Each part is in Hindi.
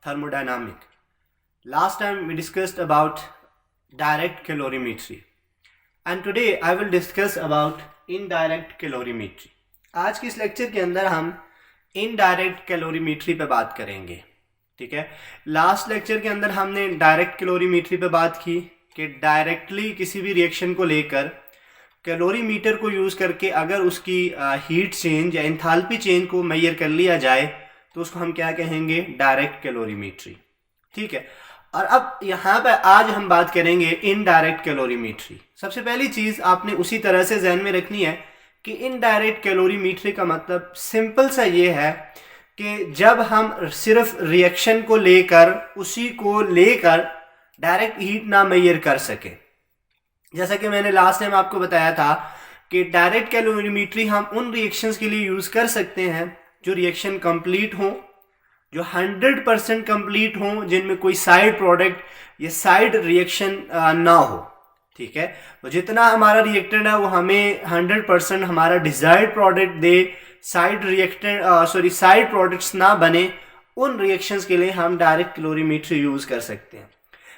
thermodynamic. Last time we discussed about direct calorimetry and today I will discuss about indirect calorimetry. आज के इस लेक्चर के अंदर हम इनडायरेक्ट कैलोरीमेट्री पे बात करेंगे. ठीक है, लास्ट लेक्चर के अंदर हमने डायरेक्ट कैलोरीमेट्री पे बात की कि डायरेक्टली किसी भी रिएक्शन को लेकर कैलोरीमीटर को यूज़ करके अगर उसकी हीट चेंज या एंथैल्पी चेंज को मेजर कर लिया जाए तो उसको हम क्या कहेंगे, डायरेक्ट कैलोरीमेट्री. ठीक है, और अब यहाँ पे आज हम बात करेंगे इनडायरेक्ट कैलोरीमेट्री. सबसे पहली चीज़ आपने उसी तरह से जहन में रखनी है कि इनडायरेक्ट कैलोरीमेट्री का मतलब सिंपल सा ये है कि जब हम सिर्फ रिएक्शन को लेकर उसी को लेकर डायरेक्ट हीट ना मेजर कर सके. जैसा कि मैंने लास्ट टाइम आपको बताया था कि डायरेक्ट कैलोरीमेट्री हम उन रिएक्शंस के लिए यूज़ कर सकते हैं जो रिएक्शन कंप्लीट हो, जो 100% कंप्लीट हो, जिनमें कोई साइड प्रोडक्ट या साइड रिएक्शन ना हो. ठीक है, तो जितना हमारा रिएक्टेंट है वो हमें 100% हमारा डिजायर्ड प्रोडक्ट दे, साइड प्रोडक्ट्स ना बने, उन रिएक्शंस के लिए हम डायरेक्ट कैलोरीमेट्री यूज़ कर सकते हैं.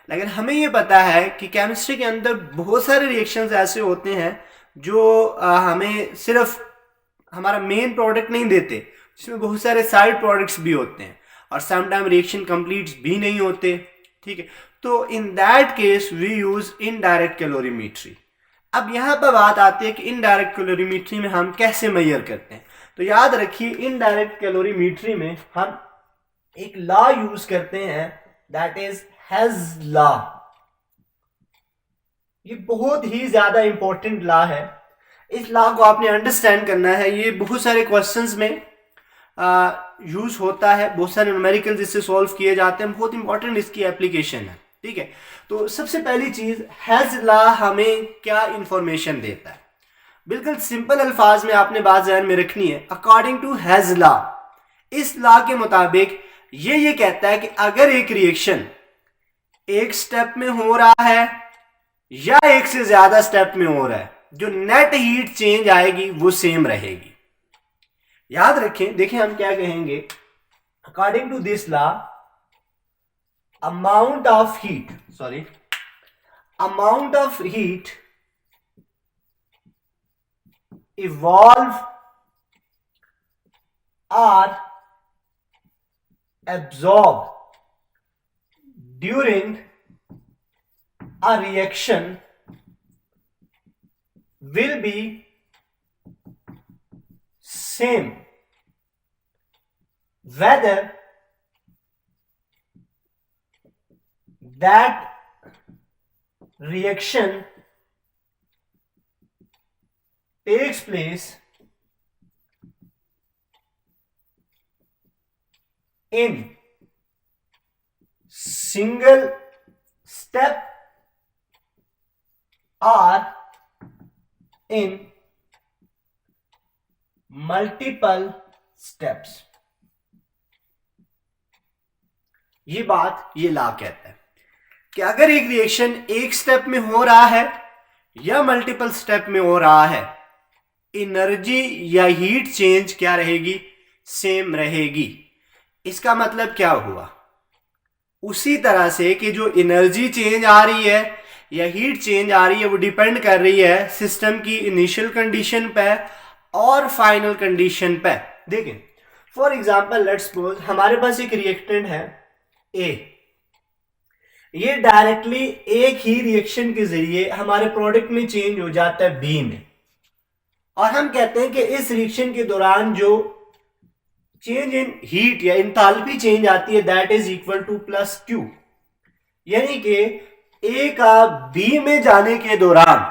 लेकिन हमें ये पता है कि केमिस्ट्री के अंदर बहुत सारे रिएक्शंस ऐसे होते हैं जो हमें सिर्फ हमारा मेन प्रोडक्ट नहीं देते, जिसमें बहुत सारे साइड प्रोडक्ट्स भी होते हैं और समटाइम रिएक्शन कंप्लीट भी नहीं होते. ठीक है, तो in that case we use indirect calorimetry. अब यहाँ पर बात आती है कि इनडायरेक्ट कैलोरीमेट्री में हम कैसे मेजर करते हैं. तो याद रखिए, इनडायरेक्ट कैलोरीमेट्री में हम एक लॉ यूज करते हैं, दैट इज हेज लॉ. ये बहुत ही ज्यादा इंपॉर्टेंट लॉ है. इस लॉ को आपने अंडरस्टैंड करना है. ये बहुत सारे क्वेश्चंस में यूज होता है, बहुत सारे न्यूमेरिकल्स इससे सॉल्व किए जाते हैं. बहुत इंपॉर्टेंट इसकी एप्लीकेशन है. ठीक है, तो सबसे पहली चीज, हैज लॉ हमें क्या इंफॉर्मेशन देता है. बिल्कुल सिंपल अल्फाज में आपने बात ध्यान में रखनी है. अकॉर्डिंग टू हैज लॉ, इस लॉ के मुताबिक ये कहता है कि अगर एक रिएक्शन एक स्टेप में हो रहा है या एक से ज्यादा स्टेप में हो रहा है, जो नेट हीट चेंज आएगी वो सेम रहेगी. याद रखें, देखें हम क्या कहेंगे. According to this law, amount of heat evolve or absorb during a reaction will be same whether that reaction takes place in single step or in multiple steps. ये बात ये लॉ कहता है कि अगर एक रिएक्शन एक स्टेप में हो रहा है या मल्टीपल स्टेप में हो रहा है, एनर्जी या हीट चेंज क्या रहेगी, सेम रहेगी. इसका मतलब क्या हुआ, उसी तरह से कि जो एनर्जी चेंज आ रही है या हीट चेंज आ रही है वो डिपेंड कर रही है सिस्टम की इनिशियल कंडीशन पे और फाइनल कंडीशन पे. देखें, फॉर एग्जांपल लेट्स सपोज हमारे पास एक रिएक्टेंट है ए. ये डायरेक्टली एक ही रिएक्शन के जरिए हमारे प्रोडक्ट में चेंज हो जाता है बी में, और हम कहते हैं कि इस रिएक्शन के दौरान जो चेंज इन हीट या एंथैल्पी चेंज आती है that is equal two plus Q. यानी कि ए का बी में जाने के दौरान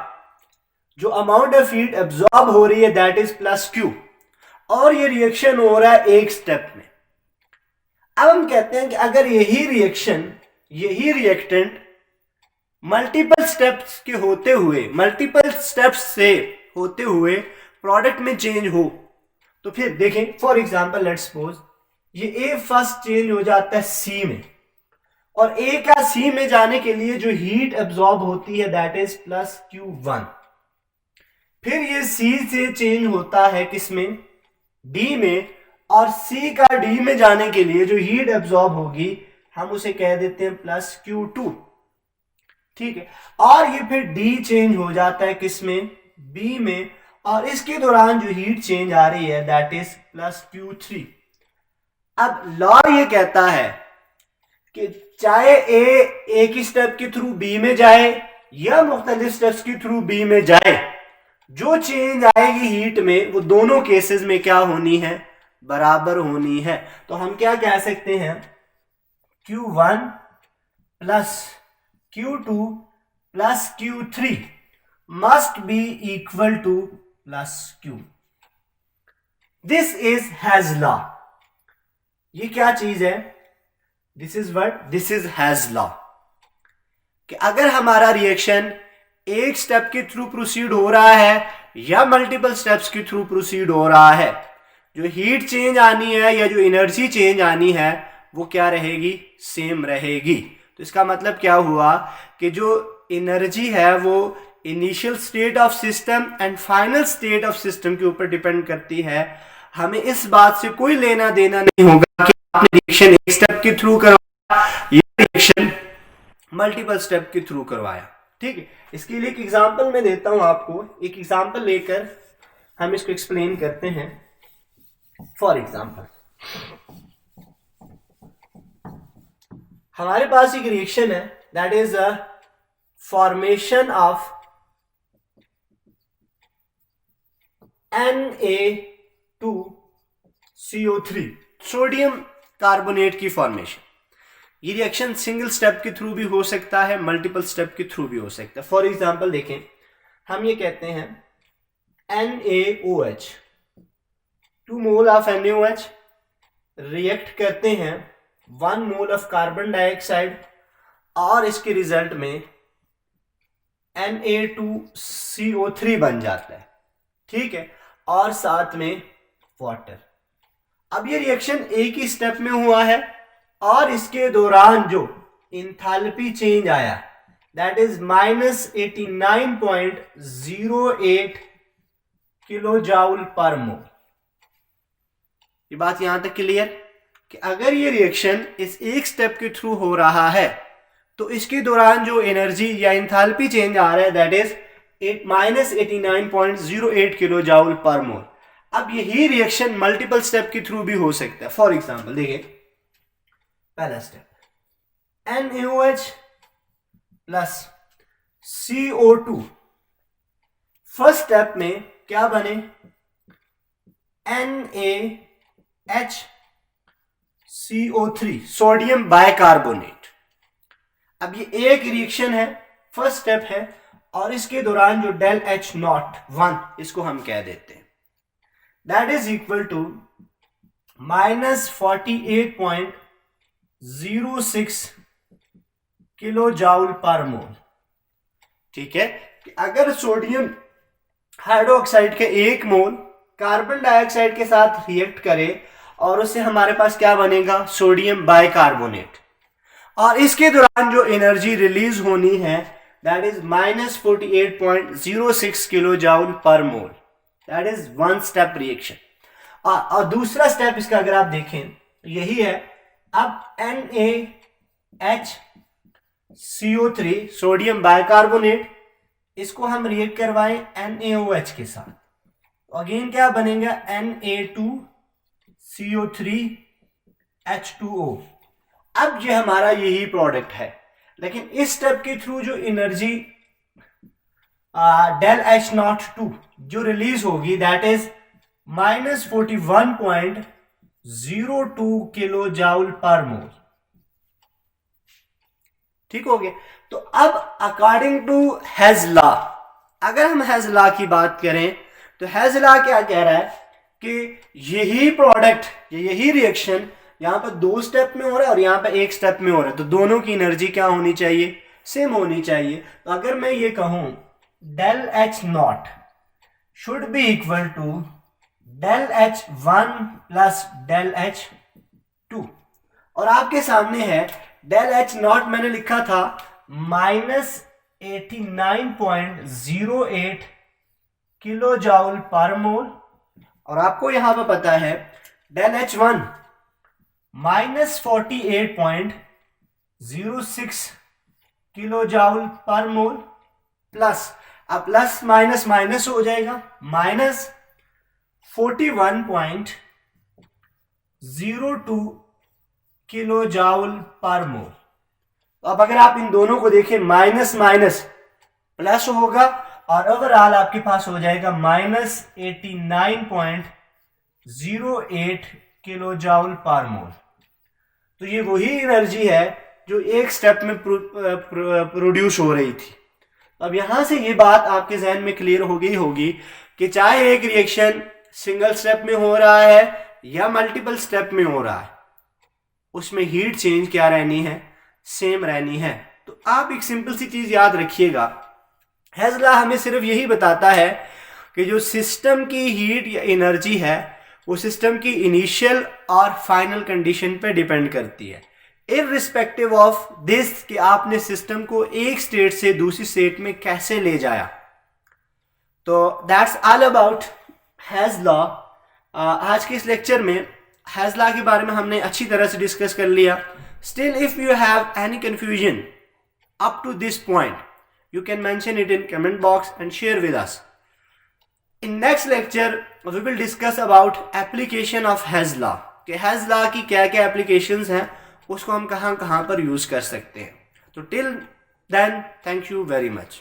जो अमाउंट ऑफ हीट एब्जॉर्ब हो रही है दैट इज प्लस क्यू, और ये रिएक्शन हो रहा है एक स्टेप में. अब हम कहते हैं कि अगर यही रिएक्टेंट मल्टीपल स्टेप्स से होते हुए प्रोडक्ट में चेंज हो, तो फिर देखें फॉर एग्जांपल लेट्स सपोज ये ए फर्स्ट चेंज हो जाता है सी में, और ए का सी में जाने के लिए जो हीट एब्जॉर्ब होती है दैट इज प्लस Q1. फिर ये सी से चेंज होता है किसमें, डी में, और सी का डी में जाने के लिए जो हीट एब्जॉर्ब होगी हम उसे कह देते हैं प्लस Q2, ठीक है। और ये फिर D चेंज हो जाता है किस में, B में, और इसके दौरान जो हीट चेंज आ रही है दैट इज प्लस Q3। अब लॉ ये कहता है कि चाहे ए एक ही स्टेप के थ्रू बी में जाए या मुख्तलिफ स्टेप्स के थ्रू बी में जाए, जो चेंज आएगी हीट में वो दोनों केसेस में क्या होनी है, बराबर होनी है। तो हम क्या कह सकते हैं, Q1 plus Q2 plus Q3 must be equal two plus Q। This is has law. ये क्या चीज है, this is what, this is has law, कि अगर हमारा रिएक्शन एक स्टेप के थ्रू प्रोसीड हो रहा है या मल्टीपल स्टेप्स के थ्रू प्रोसीड हो रहा है, जो हीट चेंज आनी है या जो एनर्जी चेंज आनी है वो क्या रहेगी, सेम रहेगी। तो इसका मतलब क्या हुआ कि जो एनर्जी है वो initial state of system and final state of system के ऊपर डिपेंड करती है। हमें इस बात से कोई लेना देना नहीं होगा कि आपने रिएक्शन एक स्टेप के थ्रू करवाया या रिएक्शन मल्टीपल स्टेप के थ्रू करवाया, ठीक है। इसके लिए एक एग्जांपल मैं देता हूं आपको, एक एग्जांपल लेकर हम इसको एक्सप्लेन करते हैं। फॉर एग्जांपल हमारे पास एक रिएक्शन है that is a formation of Na2CO3, sodium carbonate की फॉर्मेशन। ये रिएक्शन सिंगल स्टेप के थ्रू भी हो सकता है, मल्टीपल स्टेप के थ्रू भी हो सकता है। फॉर एग्जांपल देखें, हम ये कहते हैं NaOH, 2 mole of NaOH react करते हैं 1 मोल ऑफ कार्बन डाइऑक्साइड और इसके रिजल्ट में Na2CO3 बन जाता है, ठीक है, और साथ में वाटर। अब ये रिएक्शन एक ही स्टेप में हुआ है और इसके दौरान जो इंथैल्पी चेंज आया that is -89.08 kilo joule per mole. ये बात यहां तक क्लियर कि अगर ये रिएक्शन इस एक स्टेप के थ्रू हो रहा है तो इसके दौरान जो एनर्जी या इंथैल्पी चेंज आ रहा है that is -89.08 kilo joule per मोल। अब यही रिएक्शन मल्टीपल स्टेप के थ्रू भी हो सकता है। फॉर एग्जांपल देखिए, पहला step NaOH plus CO2, first step में क्या बने, NaHCO3 सोडियम बाइकार्बोनेट। अब ये एक रिएक्शन है, फर्स्ट स्टेप है, और इसके दौरान जो डेल H नॉट 1 इसको हम कह देते हैं that is equal to -48.06 kilo joule per mole, ठीक है। कि अगर सोडियम हाइड्रोक्साइड के 1 मोल कार्बन डाइऑक्साइड के साथ रिएक्ट करे और उससे हमारे पास क्या बनेगा, सोडियम बाइकार्बोनेट, और इसके दौरान जो एनर्जी रिलीज होनी है that is -48.06 kilo joule per mole. That is one step reaction. और दूसरा स्टेप इसका अगर आप देखें तो यही है, अब NaHCO3 सोडियम बाइकार्बोनेट, इसको हम रिएक्ट करवाएं NaOH के साथ, अगेन क्या बनेगा, Na2CO3H2O। अब ये हमारा यही प्रोडक्ट है, लेकिन इस स्टेप के थ्रू जो एनर्जी डेल H नॉट 2 जो रिलीज होगी that is -41.02 kilo joule per mole, ठीक हो गया। तो अब अकॉर्डिंग टू हेज लॉ, अगर हम हेज लॉ की बात करें तो हेज लॉ क्या कह रहा है कि यही प्रोडक्ट, यही रिएक्शन यहां पर 2 स्टेप में हो रहा है और यहां पर 1 स्टेप में हो रहा है, तो दोनों की एनर्जी क्या होनी चाहिए, सेम होनी चाहिए। तो अगर मैं ये कहूं del H naught should be equal to del H1 plus del H2, और आपके सामने है डेल H नॉट मैंने लिखा था -89.08 किलो जाउल पर मोल, और आपको यहां पर पता है del H1 -48.06 0.06 kilo joule per मोल प्लस, अब प्लस माइनस माइनस हो जाएगा, माइनस 41.02 किलो जाउल पर मोल। अब अगर आप इन दोनों को देखें, माइनस माइनस प्लस होगा और ओवरऑल आपके पास हो जाएगा माइनस 89.08 किलो जाउल पर मोल। तो ये वही एनर्जी है जो एक स्टेप में प्रोड्यूस हो रही थी। अब यहां से ये बात आपके जहन में क्लियर हो गई होगी कि चाहे एक रिएक्शन सिंगल स्टेप में हो रहा है या मल्टीपल स्टेप में हो रहा है, उसमें हीट चेंज क्या रहनी है, सेम रहनी है। तो आप एक सिंपल सी चीज याद रखिएगा, हेज़ लॉ हमें सिर्फ यही बताता है कि जो सिस्टम की हीट या एनर्जी है वो सिस्टम की इनिशियल और फाइनल कंडीशन पे डिपेंड करती है, इररिस्पेक्टिव ऑफ दिस कि आपने सिस्टम को एक स्टेट से दूसरी स्टेट में कैसे ले जाया। तो that's all about Hess law. आज के इस लेक्चर में हेज़ लॉ के बारे में हमने अच्छी तरह से डिस्कस कर लिया। Still if you have any confusion up to this point, you can mention it in comment box and share with us. In next lecture we will discuss about application of He's law, कि He's law की क्या क्या applications हैं, उसको हम कहाँ कहाँ पर यूज कर सकते हैं। तो till then thank you very much.